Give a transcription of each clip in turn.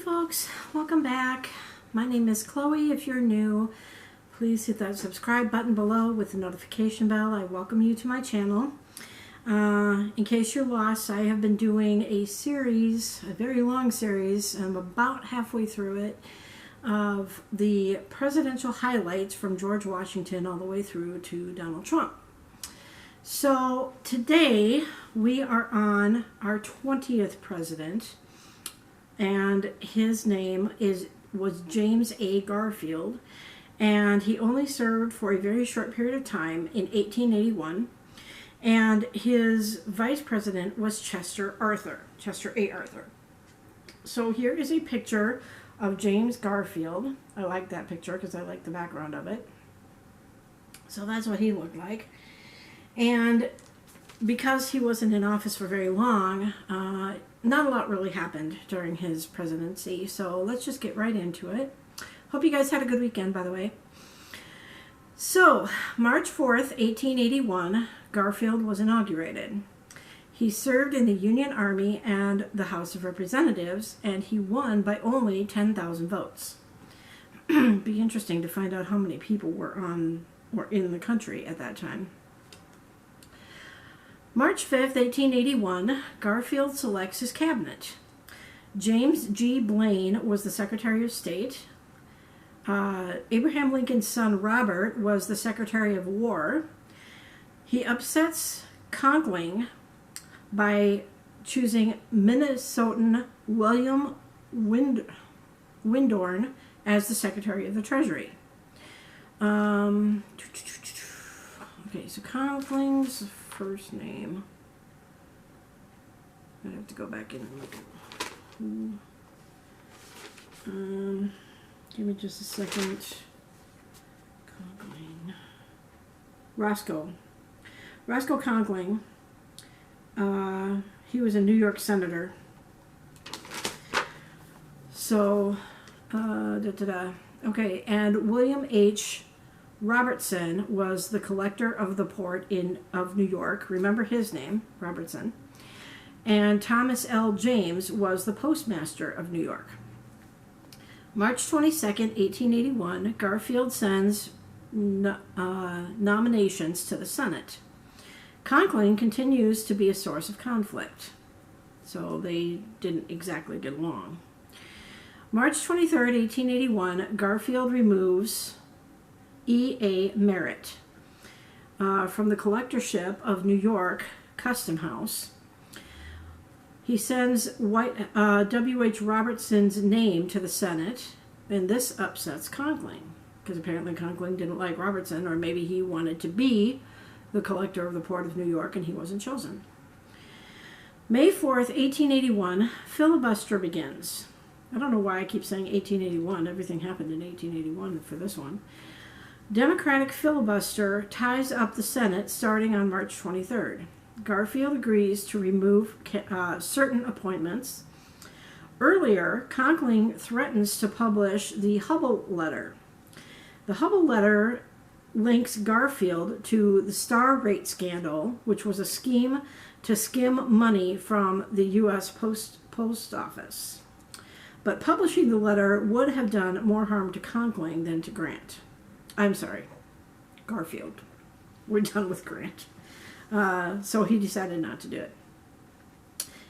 folks, welcome back. My name is Chloe. If you're new, please hit that subscribe button below with the notification bell. I welcome you to my channel. In case you're lost, I have been doing a series, a very long series, I'm about halfway through it, of the presidential highlights from George Washington all the way through to Donald Trump. So today we are on our 20th president, and his name was James A. Garfield, and he only served for a very short period of time in 1881, and his vice president was Chester A. Arthur. So here is a picture of James Garfield. I like that picture because I like the background of it. So that's what he looked like. And because he wasn't in office for very long, not a lot really happened during his presidency. So let's just get right into it. Hope you guys had a good weekend, by the way. So, March 4th, 1881, Garfield was inaugurated. He served in the Union Army and the House of Representatives, and he won by only 10,000 votes. Be interesting to find out how many people were in the country at that time. March 5th, 1881, Garfield selects his cabinet. James G. Blaine was the Secretary of State. Abraham Lincoln's son Robert was the Secretary of War. He upsets Conkling by choosing Minnesotan William Windorn as the Secretary of the Treasury. Okay, so Conkling's first name. I have to go back in and look at. Give me just a second. Conkling. Roscoe Conkling. He was a New York senator. So, okay, and William H. Robertson was the collector of the port of New York. Remember his name, Robertson. And Thomas L. James was the postmaster of New York. March 22nd, 1881, Garfield sends nominations to the Senate. Conkling continues to be a source of conflict, so they didn't exactly get along. March 23rd, 1881, Garfield removes E.A. Merritt from the collectorship of New York Custom House. He sends W.H. Robertson's name to the Senate, and this upsets Conkling, because apparently Conkling didn't like Robertson, or maybe he wanted to be the collector of the port of New York, and he wasn't chosen. May 4th, 1881, filibuster begins. I don't know why I keep saying 1881. Everything happened in 1881 for this one. Democratic filibuster ties up the Senate starting on March 23rd. Garfield agrees to remove certain appointments. Earlier, Conkling threatens to publish the Hubble Letter. The Hubble Letter links Garfield to the Star Rate scandal, which was a scheme to skim money from the U.S. Post Office. But publishing the letter would have done more harm to Conkling than to Garfield. We're done with Grant. So he decided not to do it.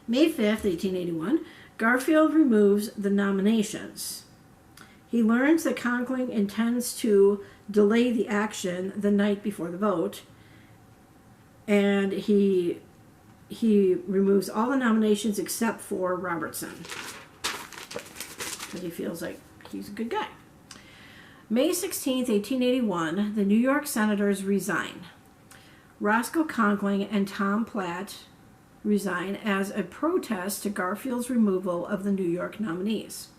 May 5th, 1881, Garfield removes the nominations. He learns that Conkling intends to delay the action the night before the vote, and he removes all the nominations except for Robertson, because he feels like he's a good guy. May 16th, 1881, the New York Senators resign. Roscoe Conkling and Tom Platt resign as a protest to Garfield's removal of the New York nominees.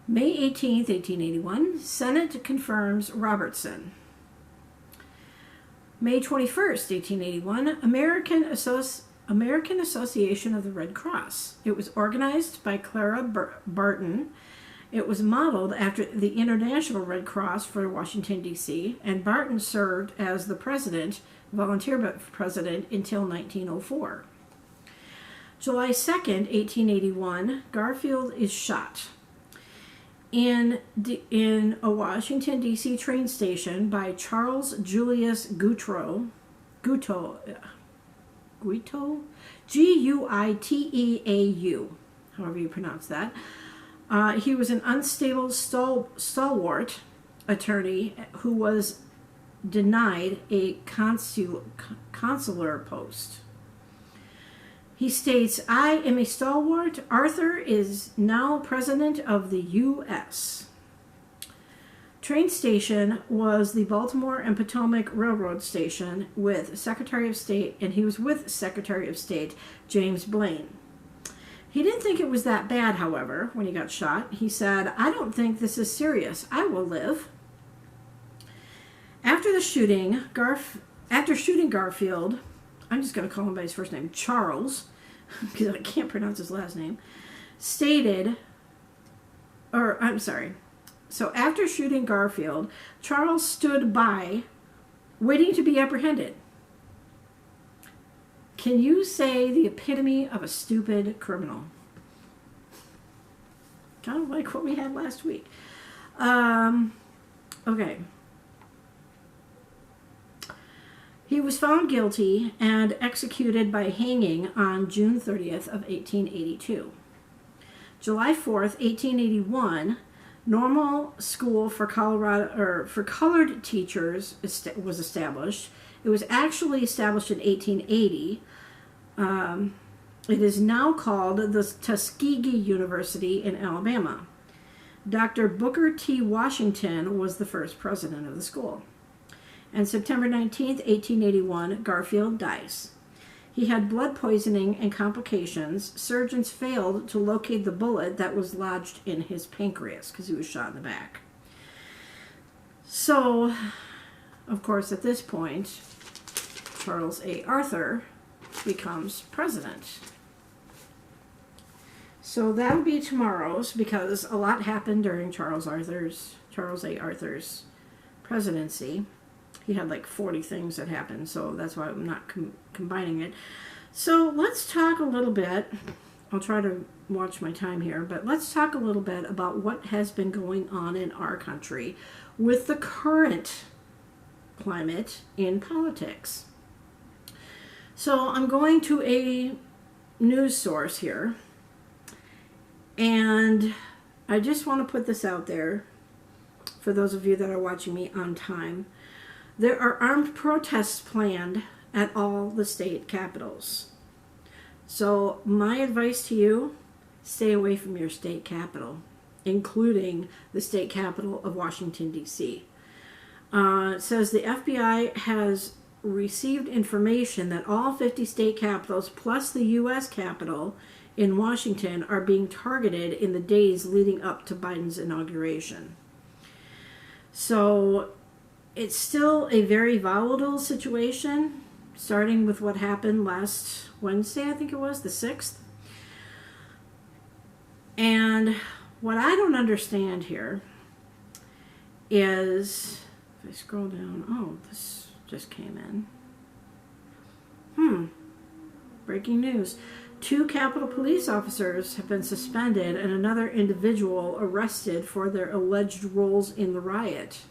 May 18th, 1881, Senate confirms Robertson. May 21st, 1881, American Association of the Red Cross. It was organized by Clara Barton. It was modeled after the International Red Cross for Washington, D.C., and Barton served as the volunteer president, until 1904. July 2nd, 1881, Garfield is shot in a Washington, D.C. train station by Charles Julius Guiteau, Guiteau, however you pronounce that. He was an unstable, stalwart attorney who was denied a consular post. He states, "I am a stalwart. Arthur is now president of the U.S." Train station was the Baltimore and Potomac Railroad Station with Secretary of State, and he was with Secretary of State James Blaine. He didn't think it was that bad, however, when he got shot. He said, "I don't think this is serious. I will live." After shooting Garfield, I'm just going to call him by his first name, Charles, because I can't pronounce his last name, So after shooting Garfield, Charles stood by, waiting to be apprehended. Can you say the epitome of a stupid criminal? Kind of like what we had last week. Okay. He was found guilty and executed by hanging on June 30th of 1882. July 4th, 1881, normal school for colored teachers was established. It was actually established in 1880. It is now called the Tuskegee University in Alabama. Dr. Booker T. Washington was the first president of the school. And September 19th, 1881, Garfield dies. He had blood poisoning and complications. Surgeons failed to locate the bullet that was lodged in his pancreas because he was shot in the back. So, of course, at this point, Charles A. Arthur becomes president. So that'll be tomorrow's, because a lot happened during Charles A. Arthur's presidency. He had like 40 things that happened, so that's why I'm not combining it. So let's talk a little bit. I'll try to watch my time here, but let's talk a little bit about what has been going on in our country with the current climate in politics. So I'm going to a news source here, and I just want to put this out there for those of you that are watching me on time. There are armed protests planned at all the state capitals. So my advice to you, stay away from your state capital, including the state capital of Washington, D.C. It says the FBI has received information that all 50 state capitals plus the U.S. Capitol in Washington are being targeted in the days leading up to Biden's inauguration. So it's still a very volatile situation, starting with what happened last Wednesday, I think it was, the 6th. And what I don't understand here is, if I scroll down, oh, this just came in. Breaking news. 2 Capitol police officers have been suspended and another individual arrested for their alleged roles in the riot.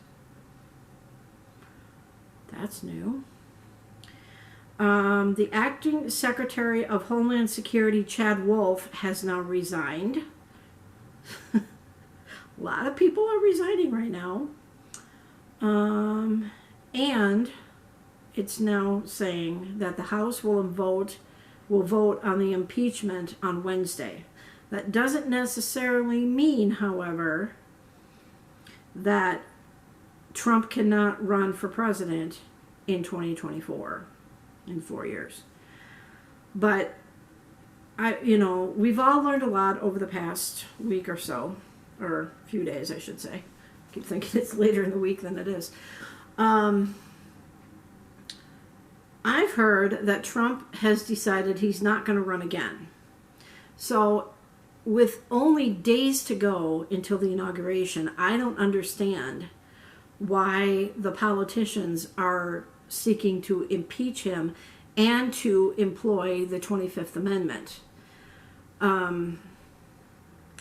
That's new. The acting Secretary of Homeland Security, Chad Wolf, has now resigned. A lot of people are resigning right now. And it's now saying that the House will vote on the impeachment on Wednesday. That doesn't necessarily mean, however, that Trump cannot run for president in 2024, in 4 years. But we've all learned a lot over the past week or so, or a few days, I should say. I keep thinking it's later in the week than it is. I've heard that Trump has decided he's not going to run again. So with only days to go until the inauguration, I don't understand why the politicians are seeking to impeach him and to employ the 25th Amendment.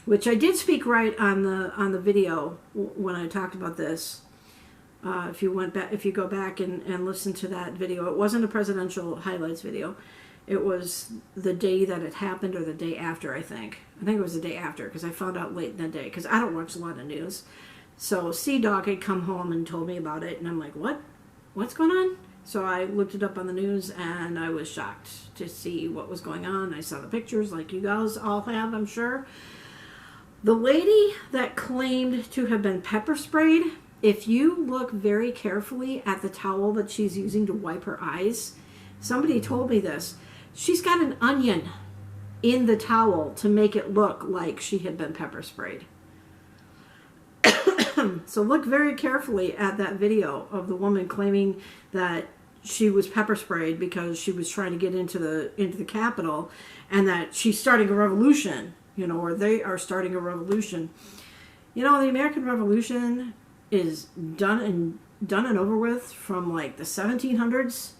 which I did speak right on the video when I talked about this. If you go back and listen to that video, it wasn't a presidential highlights video. It was the day that it happened, or the day after, I think. I think it was the day after, because I found out late in the day, because I don't watch a lot of news. So C-Dog had come home and told me about it, and I'm like, what? What's going on? So I looked it up on the news, and I was shocked to see what was going on. I saw the pictures, like you guys all have, I'm sure. The lady that claimed to have been pepper sprayed, if you look very carefully at the towel that she's using to wipe her eyes, somebody told me this. She's got an onion in the towel to make it look like she had been pepper sprayed. So look very carefully at that video of the woman claiming that she was pepper sprayed because she was trying to get into the Capitol, and that she's starting a revolution, or they are starting a revolution. The American Revolution is done and over with from like the 1700s.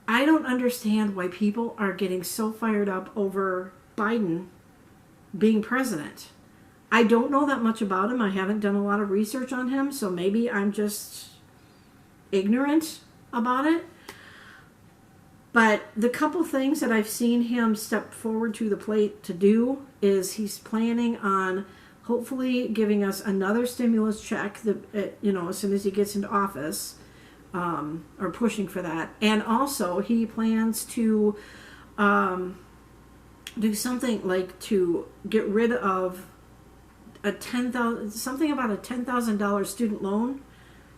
I don't understand why people are getting so fired up over Biden being president. I don't know that much about him. I haven't done a lot of research on him, so maybe I'm just ignorant about it. But the couple things that I've seen him step forward to the plate to do is he's planning on hopefully giving us another stimulus check, as soon as he gets into office. Or pushing for that. And also he plans to do something like to get rid of something about a $10,000 student loan.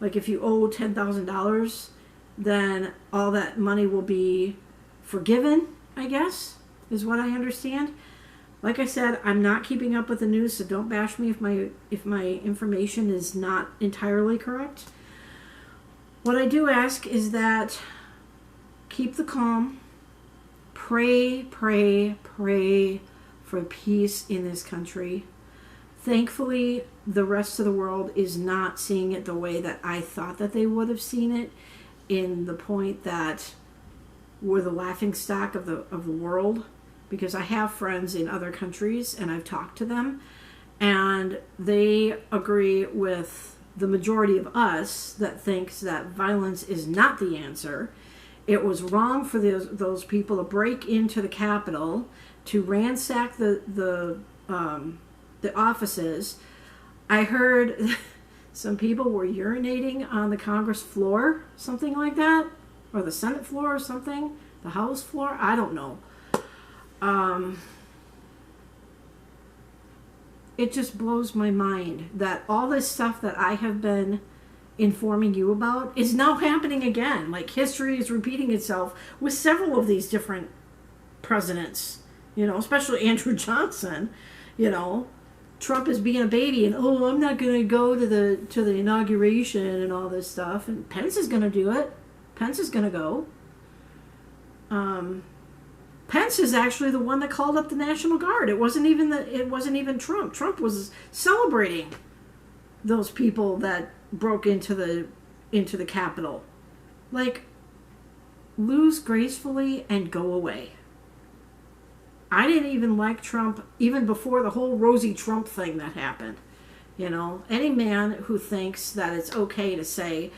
Like if you owe $10,000, then all that money will be forgiven, I guess, is what I understand. Like I said, I'm not keeping up with the news, so don't bash me if my information is not entirely correct. What I do ask is that keep the calm, pray for peace in this country. Thankfully, the rest of the world is not seeing it the way that I thought that they would have seen it, in the point that we're the laughingstock of the world, because I have friends in other countries and I've talked to them, and they agree with the majority of us that thinks that violence is not the answer. It was wrong for those people to break into the Capitol, to ransack the offices. I heard some people were urinating on the Congress floor, something like that, or the Senate floor or something, the House floor, I don't know. It just blows my mind that all this stuff that I have been informing you about is now happening again. Like, history is repeating itself with several of these different presidents, especially Andrew Johnson. Trump is being a baby and, I'm not going to go to the inauguration and all this stuff. And Pence is going to do it. Pence is going to go. Pence is actually the one that called up the National Guard. It wasn't even Trump. Trump was celebrating those people that broke into the Capitol. Like, lose gracefully and go away. I didn't even like Trump even before the whole Rosie Trump thing that happened. Any man who thinks that it's okay to say,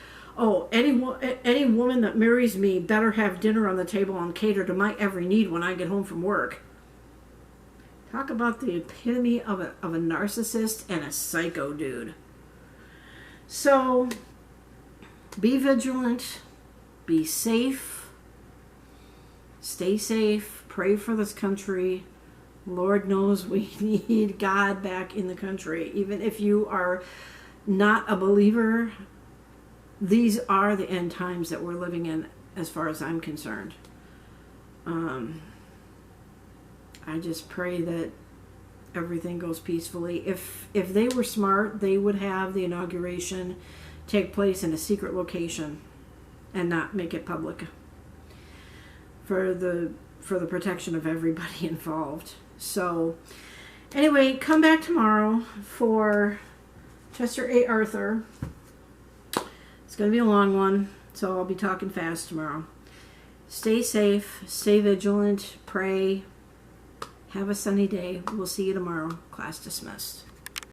any woman that marries me better have dinner on the table and cater to my every need when I get home from work. Talk about the epitome of a narcissist and a psycho dude. So, be vigilant, be safe, stay safe, pray for this country. Lord knows we need God back in the country. Even if you are not a believer, these are the end times that we're living in, as far as I'm concerned. I just pray that everything goes peacefully. If they were smart, they would have the inauguration take place in a secret location and not make it public, for the protection of everybody involved. So anyway, come back tomorrow for Chester A. Arthur. It's going to be a long one, so I'll be talking fast tomorrow. Stay safe, stay vigilant, pray, Have a sunny day. We'll see you tomorrow. Class dismissed.